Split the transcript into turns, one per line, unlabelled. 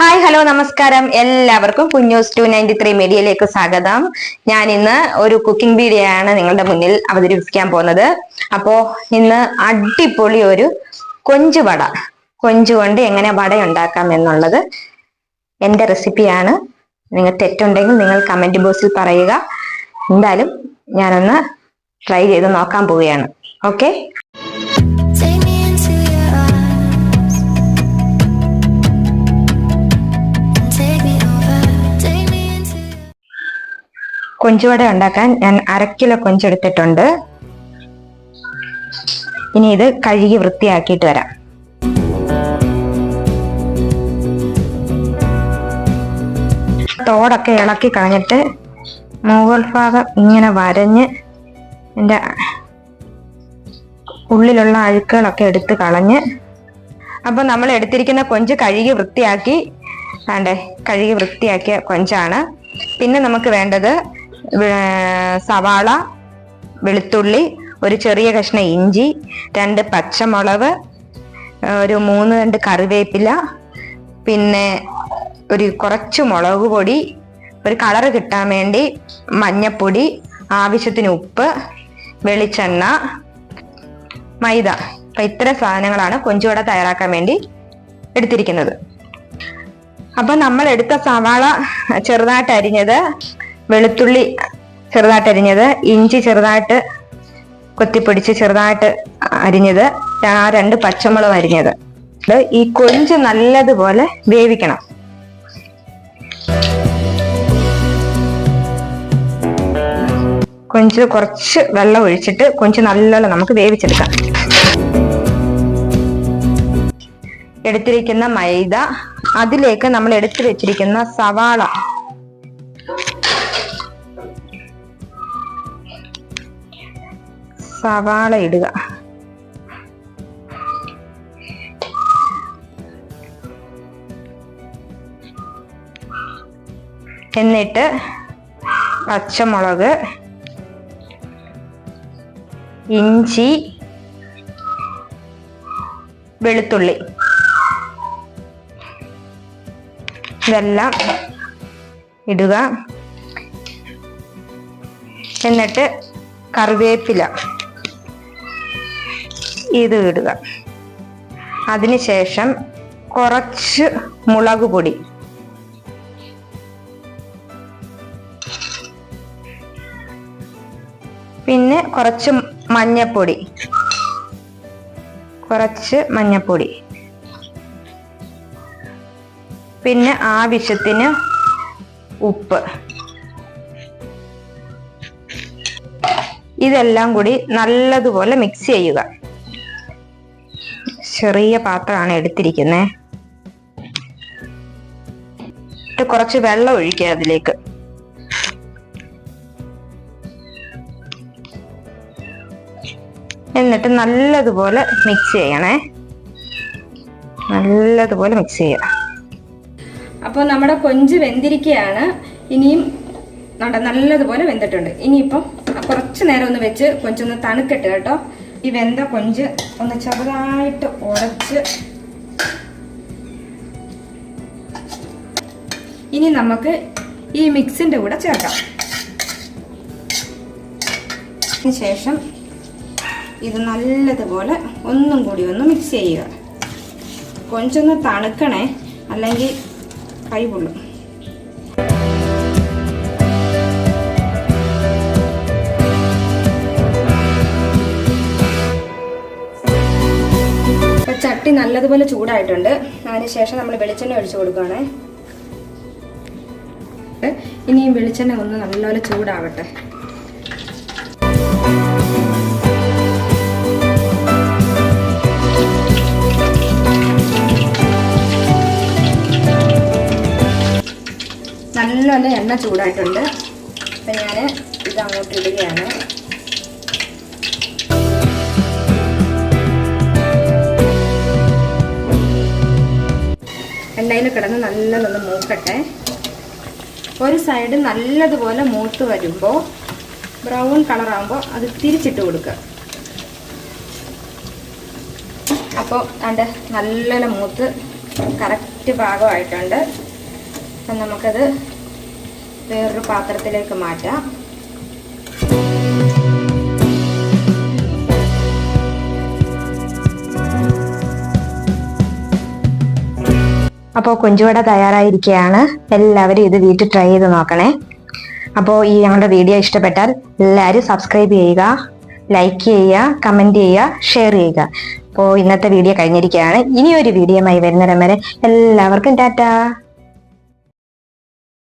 Hi hello നമസ്കാരം. എല്ലാവർക്കും കുഞ്ഞൂസ് 293 മീഡിയയിലേക്ക് സ്വാഗതം. ഞാൻ ഇന്ന് ഒരു കുക്കിംഗ് വീഡിയോ ആണ് നിങ്ങളുടെ മുന്നിൽ അവതരിപ്പിക്കാൻ പോകുന്നത്. അപ്പോ ഇന്ന് അടിപൊളി ഒരു കൊഞ്ച് കൊണ്ട് എങ്ങനെ വട ഉണ്ടാക്കാം എന്നുള്ളത് എന്റെ റെസിപ്പിയാണ്. നിങ്ങൾ തെറ്റുണ്ടെങ്കിൽ നിങ്ങൾ കമന്റ് ബോക്സിൽ പറയുക. എന്തായാലും ഞാനൊന്ന് ട്രൈ ചെയ്ത് നോക്കാൻ പോവുകയാണ്. ഓക്കെ, കൊഞ്ചുവട ഉണ്ടാക്കാൻ ഞാൻ 1/2 കിലോ കൊഞ്ചെടുത്തിട്ടുണ്ട്. ഇനി ഇത് കഴുകി വൃത്തിയാക്കിയിട്ട് വരാം. തോടൊക്കെ ഇളക്കി കളഞ്ഞിട്ട് മുകൾ ഭാഗം ഇങ്ങനെ വരഞ്ഞ് എൻ്റെ ഉള്ളിലുള്ള അഴുക്കുകളൊക്കെ എടുത്ത് കളഞ്ഞ്, അപ്പൊ നമ്മൾ എടുത്തിരിക്കുന്ന കൊഞ്ച് കഴുകി വൃത്തിയാക്കിയ കൊഞ്ചാണ്. പിന്നെ നമുക്ക് വേണ്ടത് സവാള, വെളുത്തുള്ളി, ഒരു ചെറിയ കഷ്ണം ഇഞ്ചി, 2 പച്ചമുളക്, ഒരു 3 തണ്ട് കറിവേപ്പില, പിന്നെ കുറച്ച് മുളക് പൊടി, ഒരു കളറ് കിട്ടാൻ വേണ്ടി മഞ്ഞപ്പൊടി, ആവശ്യത്തിന് ഉപ്പ്, വെളിച്ചെണ്ണ, മൈദ. അപ്പൊ ഇത്തരം സാധനങ്ങളാണ് കൊഞ്ചുവട തയ്യാറാക്കാൻ വേണ്ടി എടുത്തിരിക്കുന്നത്. അപ്പൊ നമ്മൾ എടുത്ത സവാള ചെറുതായിട്ട് അരിഞ്ഞത്, വെളുത്തുള്ളി ചെറുതായിട്ട് അരിഞ്ഞത്, ഇഞ്ചി ചെറുതായിട്ട് കൊത്തിപ്പൊടിച്ച് ചെറുതായിട്ട് അരിഞ്ഞത്, 2 പച്ചമുളക് അരിഞ്ഞത്. ഈ കൊഞ്ച് നല്ലതുപോലെ വേവിക്കണം. കൊഞ്ച് കുറച്ച് വെള്ളം ഒഴിച്ചിട്ട് കൊഞ്ച് നല്ലോണം നമുക്ക് വേവിച്ചെടുക്കാം. എടുത്തിരിക്കുന്ന മൈദ, അതിലേക്ക് നമ്മൾ എടുത്തു വെച്ചിരിക്കുന്ന സവാള ഇടുക. എന്നിട്ട് പച്ചമുളക്, ഇഞ്ചി, വെളുത്തുള്ളി ഇതെല്ലാം ഇടുക. എന്നിട്ട് കറിവേപ്പില ഇത് ഇടുക. അതിനുശേഷം കുറച്ച് മുളക് പൊടി, പിന്നെ കുറച്ച് മഞ്ഞപ്പൊടി, പിന്നെ ആവശ്യത്തിന് ഉപ്പ്. ഇതെല്ലാം കൂടി നല്ലതുപോലെ മിക്സ് ചെയ്യുക. ചെറിയ പാത്രമാണ് എടുത്തിരിക്കുന്നത്. കുറച്ച് വെള്ളം ഒഴിക്കുക അതിലേക്ക്. എന്നിട്ട് നല്ലതുപോലെ മിക്സ് ചെയ്യണേ. നല്ലതുപോലെ മിക്സ് ചെയ്യുക.
അപ്പോൾ നമ്മുടെ കൊഞ്ച് വെന്തിരിക്കുകയാണ്. ഇനിയും നല്ലതുപോലെ വെന്തിട്ടുണ്ട്. ഇനിയിപ്പം കുറച്ച് നേരം ഒന്ന് വെച്ച് കൊഞ്ചൊന്ന് തണുക്കട്ടെ കേട്ടോ. ഈ വെന്ത കൊഞ്ച് ഒന്ന് ചെറുതായിട്ട് ഉടച്ച് ഇനി നമുക്ക് ഈ മിക്സിന്റെ കൂടെ ചേർക്കാം. അതിനുശേഷം ഇത് നല്ലതുപോലെ ഒന്നും കൂടി ഒന്ന് മിക്സ് ചെയ്യുക. കൊഞ്ചൊന്ന് തണുക്കണേ, അല്ലെങ്കിൽ കൈ പൊള്ളും. ചട്ടി നല്ലതുപോലെ ചൂടായിട്ടുണ്ട്. അതിനുശേഷം നമ്മൾ വെളിച്ചെണ്ണ ഒഴിച്ചു കൊടുക്കുകയാണേ. ഇനിയും വെളിച്ചെണ്ണ ഒന്ന് നല്ലപോലെ ചൂടാവട്ടെ. നല്ലപോലെ എണ്ണ ചൂടായിട്ടുണ്ട്. അപ്പം ഞാൻ ഇത് അങ്ങോട്ട് ഇടുകയാണ്. എണ്ണയിൽ കിടന്ന് നല്ലതൊന്ന് മൂക്കട്ടെ. ഒരു സൈഡ് നല്ലതുപോലെ മൂത്ത് വരുമ്പോൾ ബ്രൗൺ കളറാകുമ്പോൾ അത് തിരിച്ചിട്ട് കൊടുക്കുക. അപ്പോൾ അതിൻ്റെ നല്ല മൂത്ത് കറക്റ്റ് പാകമായിട്ടുണ്ട്. അപ്പം നമുക്കത് വേറൊരു പാത്രത്തിലേക്ക് മാറ്റാം.
അപ്പോൾ കൊഞ്ചുവട തയ്യാറായിരിക്കുകയാണ്. എല്ലാവരും ഇത് വീട്ടിൽ ട്രൈ ചെയ്ത് നോക്കണേ. അപ്പോൾ ഈ ഞങ്ങളുടെ വീഡിയോ ഇഷ്ടപ്പെട്ടാൽ എല്ലാവരും സബ്സ്ക്രൈബ് ചെയ്യുക, ലൈക്ക് ചെയ്യുക, കമൻറ്റ് ചെയ്യുക, ഷെയർ ചെയ്യുക. അപ്പോൾ ഇന്നത്തെ വീഡിയോ കഴിഞ്ഞിരിക്കുകയാണ്. ഇനിയൊരു വീഡിയോയുമായി വരുന്നിടം വരെ എല്ലാവർക്കും ടാറ്റാ.